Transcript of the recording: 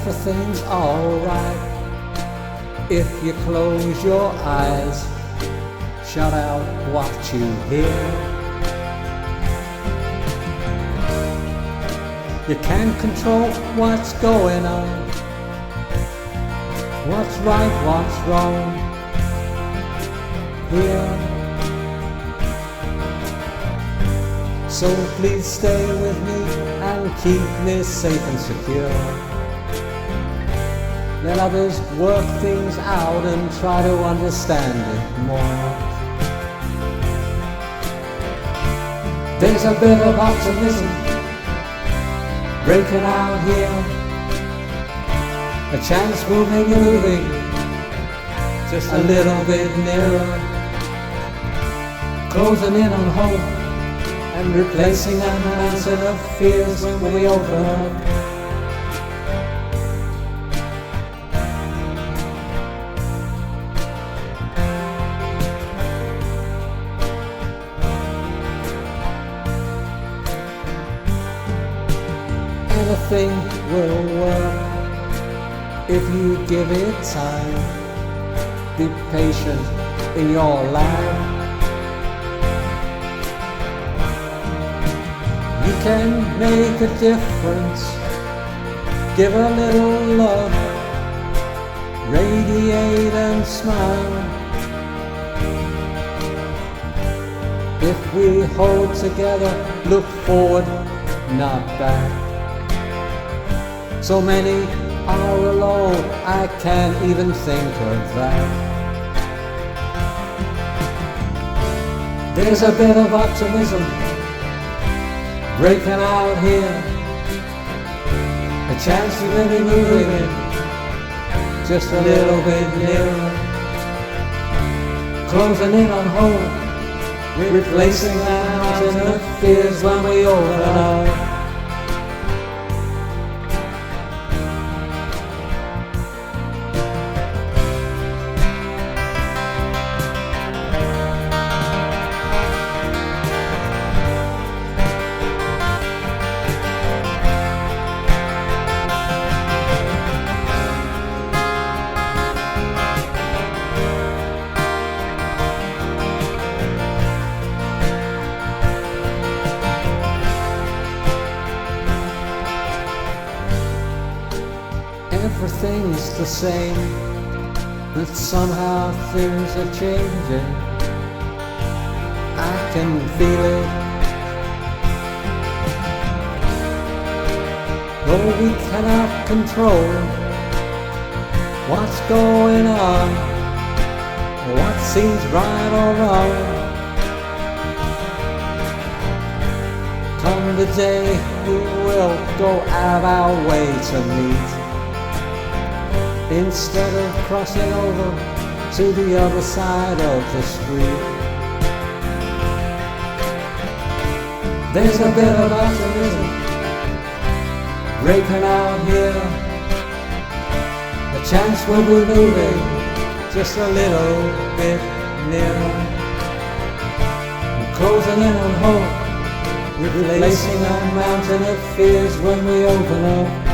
everything's alright if you close your eyes, shut out what you hear. You can't control what's going on, what's right, what's wrong here. So please stay with me and keep me safe and secure. Let others work things out and try to understand it more. There's a bit of optimism breaking out here, a chance we'll make it moving just a little bit nearer, closing in on hope and replacing that mountain of fears when we open up. Anything will work if you give it time. Be patient in your life. You can make a difference. Give a little love, radiate and smile. If we hold together, look forward, not back. So many are alone, I can't even think of that. There's a bit of optimism breaking out here, a chance to really moving it just a little bit nearer, closing in on hope, replacing that mountain of fears when we open up. Everything's the same, but somehow things are changing. I can feel it. Though we cannot control what's going on, what seems right or wrong, come the day we will go out our way to meet, instead of crossing over to the other side of the street. There's a bit of optimism breaking out here, a chance we'll be moving just a little bit nearer, closing in on hope, replacing our mountain of fears when we open up.